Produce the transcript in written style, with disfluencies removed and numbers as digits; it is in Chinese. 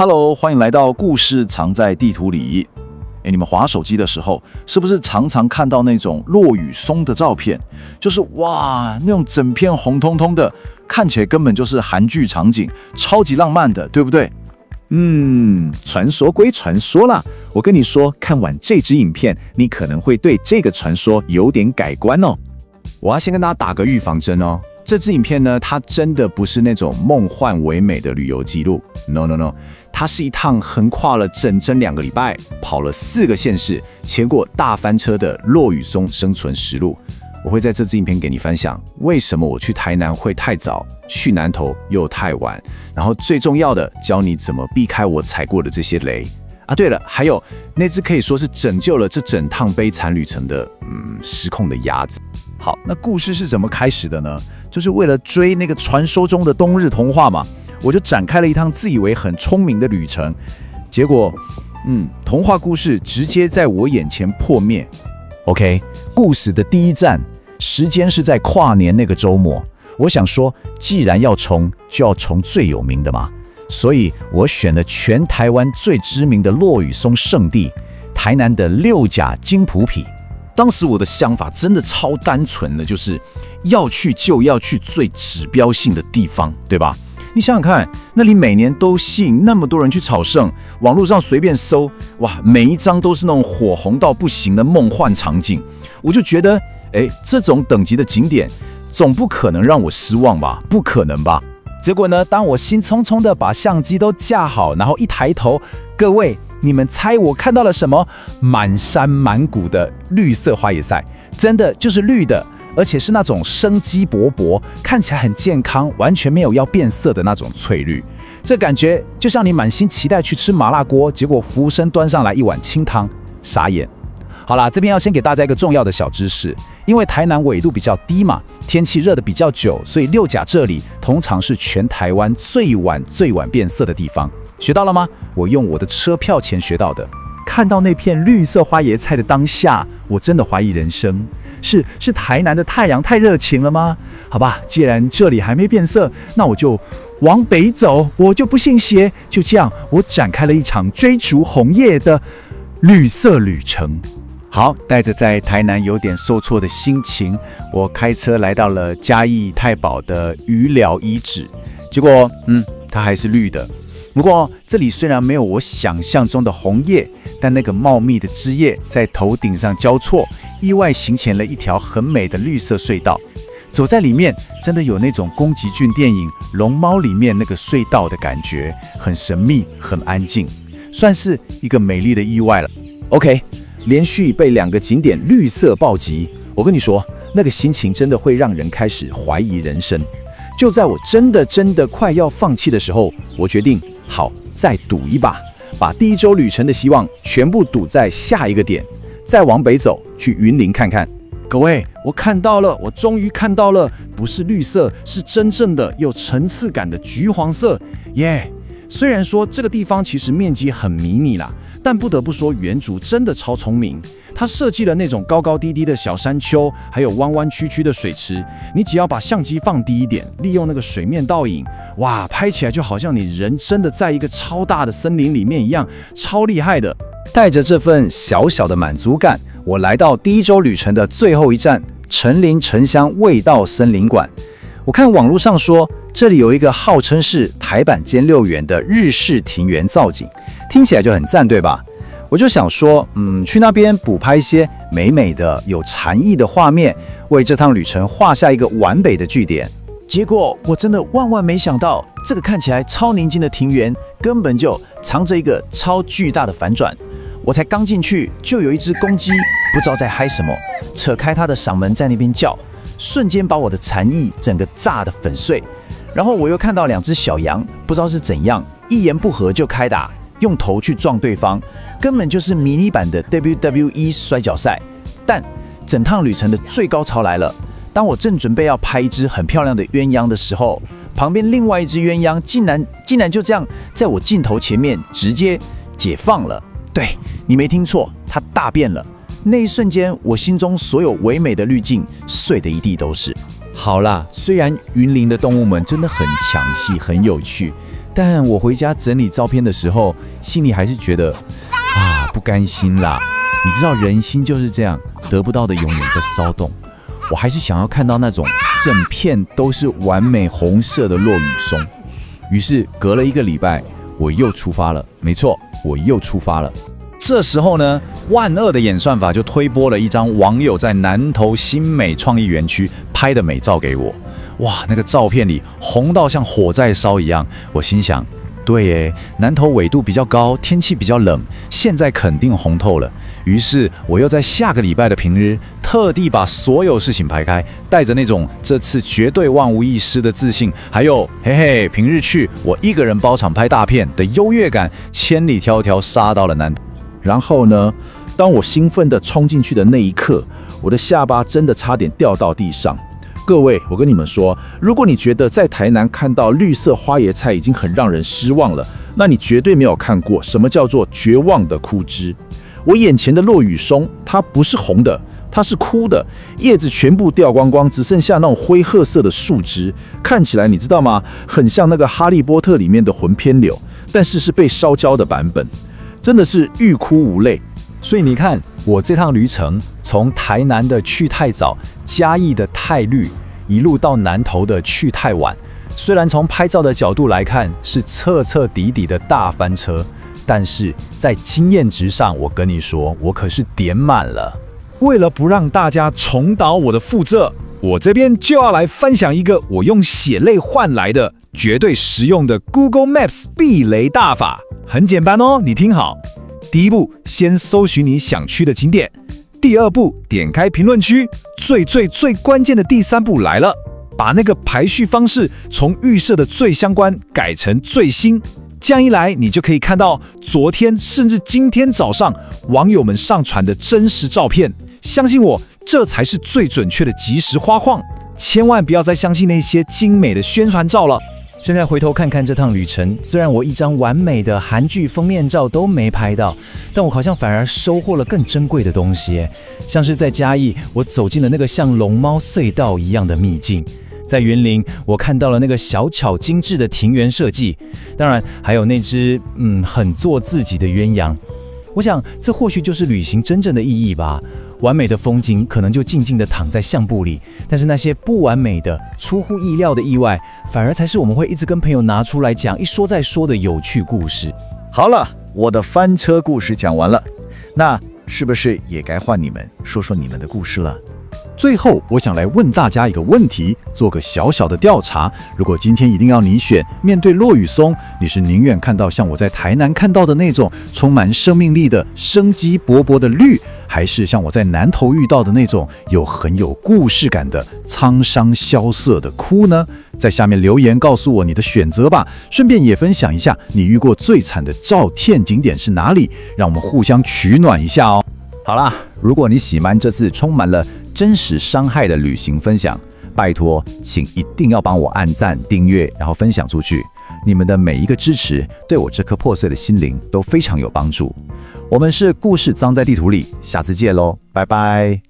Hello， 欢迎来到故事藏在地图里。你们滑手机的时候，是不是常常看到那种落雨松的照片？就是哇，那种整片红彤彤的，看起来根本就是韩剧场景，超级浪漫的，对不对？传说归传说啦，我跟你说，看完这支影片，你可能会对这个传说有点改观哦。我要先跟大家打个预防针哦。这支影片呢，它真的不是那种梦幻唯美的旅游记录 ，no， 它是一趟横跨了整2个礼拜，跑了4个县市，切过大翻车的落雨松生存实录。我会在这支影片给你分享，为什么我去台南会太早，去南投又太晚，然后最重要的，教你怎么避开我踩过的这些雷啊。对了，还有那只可以说是拯救了这整趟悲惨旅程的失控的鸭子。好，那故事是怎么开始的呢？就是为了追那个传说中的冬日童话嘛，我就展开了一趟自以为很聪明的旅程，结果，童话故事直接在我眼前破灭。OK， 故事的第一站，时间是在跨年那个周末。我想说，既然要冲，就要冲最有名的嘛，所以我选了全台湾最知名的落雨松圣地——台南的六甲金埔埤。当时我的想法真的超单纯的，就是要去就要去最指标性的地方，对吧？你想想看，那里每年都吸引那么多人去朝圣，网络上随便搜，哇，每一张都是那种火红到不行的梦幻场景。我就觉得，这种等级的景点，总不可能让我失望吧？不可能吧？结果呢，当我兴冲冲的把相机都架好，然后一抬头，各位，你们猜我看到了什么？满山满谷的绿色花椰菜，真的就是绿的，而且是那种生机勃勃，看起来很健康，完全没有要变色的那种翠绿。这感觉就像你满心期待去吃麻辣锅，结果服务生端上来一碗清汤，傻眼。好啦，这边要先给大家一个重要的小知识，因为台南纬度比较低嘛，天气热得比较久，所以六甲这里通常是全台湾最晚变色的地方。学到了吗？我用我的车票钱学到的。看到那片绿色花椰菜的当下，我真的怀疑人生。是台南的太阳太热情了吗？好吧，既然这里还没变色，那我就往北走，我就不信邪。就这样，我展开了一场追逐红叶的绿色旅程。好，带着在台南有点受挫的心情，我开车来到了嘉义太保的鱼寮遗址。结果，它还是绿的。不过，这里虽然没有我想象中的红叶，但那个茂密的枝叶在头顶上交错，意外形成了一条很美的绿色隧道。走在里面，真的有那种宫崎骏电影《龙猫》里面那个隧道的感觉，很神秘，很安静，算是一个美丽的意外了。OK， 连续被2个景点绿色暴击，我跟你说，那个心情真的会让人开始怀疑人生。就在我真的快要放弃的时候，我决定，好，再赌一把，把第1周旅程的希望全部赌在下一个点，再往北走，去云林看看。各位，我看到了，我终于看到了，不是绿色，是真正的有层次感的橘黄色，耶！虽然说这个地方其实面积很迷你啦，但不得不说原主真的超聪明。他设计了那种高高低低的小山丘，还有弯弯曲曲的水池。你只要把相机放低一点，利用那个水面倒影，哇，拍起来就好像你人真的在一个超大的森林里面一样，超厉害的。带着这份小小的满足感，我来到第1周旅程的最后一站——陈林城乡味道森林馆。我看网络上说，这里有一个号称是台版兼六园的日式庭园造景，听起来就很赞，对吧？我就想说，去那边补拍一些美美的、有禅意的画面，为这趟旅程画下一个完美的句点。结果我真的万万没想到，这个看起来超宁静的庭园，根本就藏着一个超巨大的反转。我才刚进去，就有一只公鸡不知道在嗨什么，扯开它的嗓门在那边叫，瞬间把我的禅意整个炸得粉碎。然后我又看到2只小羊，不知道是怎样，一言不合就开打，用头去撞对方，根本就是迷你版的 WWE 摔跤赛。但整趟旅程的最高潮来了，当我正准备要拍一只很漂亮的鸳鸯的时候，旁边另外一只鸳鸯竟然就这样在我镜头前面直接解放了。对，你没听错，它大便了。那一瞬间，我心中所有唯美的滤镜碎得一地都是。好啦，虽然云林的动物们真的很抢戏、很有趣，但我回家整理照片的时候，心里还是觉得不甘心啦。你知道人心就是这样，得不到的永远在骚动。我还是想要看到那种整片都是完美红色的落羽松。于是隔了1个礼拜，我又出发了。没错，我又出发了。这时候呢，万恶的演算法就推播了一张网友在南投新美创意园区拍的美照给我。哇，那个照片里红到像火在烧一样。我心想，对耶，南投纬度比较高，天气比较冷，现在肯定红透了。于是我又在下个礼拜的平日，特地把所有事情排开，带着那种这次绝对万无一失的自信，还有嘿嘿平日去我一个人包场拍大片的优越感，千里迢迢杀到了南投。然后呢，当我兴奋地冲进去的那一刻，我的下巴真的差点掉到地上。各位，我跟你们说，如果你觉得在台南看到绿色花椰菜已经很让人失望了，那你绝对没有看过什么叫做绝望的枯枝。我眼前的落羽松，它不是红的，它是枯的，叶子全部掉光光，只剩下那种灰褐色的树枝，看起来你知道吗？很像那个哈利波特里面的魂偏柳，但是是被烧焦的版本，真的是欲哭无泪。所以你看，我这趟旅程从台南的去太早，嘉义的太绿，一路到南投的去太晚。虽然从拍照的角度来看是彻彻底底的大翻车，但是在经验值上，我跟你说，我可是点满了。为了不让大家重蹈我的覆辙，我这边就要来分享一个我用血泪换来的绝对实用的 Google Maps 避雷大法。很简单哦，你听好。第一步，先搜寻你想去的景点。第二步，点开评论区。最关键的第三步来了，把那个排序方式从预设的最相关改成最新。这样一来，你就可以看到昨天甚至今天早上网友们上传的真实照片。相信我，这才是最准确的即时花况。千万不要再相信那些精美的宣传照了。现在回头看看这趟旅程，虽然我一张完美的韩剧封面照都没拍到，但我好像反而收获了更珍贵的东西。像是在嘉义，我走进了那个像龙猫隧道一样的秘境；在云林，我看到了那个小巧精致的庭园设计，当然还有那只很做自己的鸳鸯。我想，这或许就是旅行真正的意义吧。完美的风景可能就静静地躺在相簿里，但是那些不完美的、出乎意料的意外，反而才是我们会一直跟朋友拿出来讲，一说再说的有趣故事。好了，我的翻车故事讲完了，那是不是也该换你们说说你们的故事了？最后，我想来问大家一个问题，做个小小的调查。如果今天一定要你选，面对落羽松，你是宁愿看到像我在台南看到的那种充满生命力的生机勃勃的绿，还是像我在南投遇到的那种很有故事感的沧桑萧瑟的枯呢？在下面留言告诉我你的选择吧，顺便也分享一下你遇过最惨的照片景点是哪里，让我们互相取暖一下哦。好啦，如果你喜欢这次充满了真实伤害的旅行分享，拜托，请一定要帮我按赞、订阅，然后分享出去。你们的每一个支持，对我这颗破碎的心灵都非常有帮助。我们是故事脏在地图里，下次见喽，拜拜。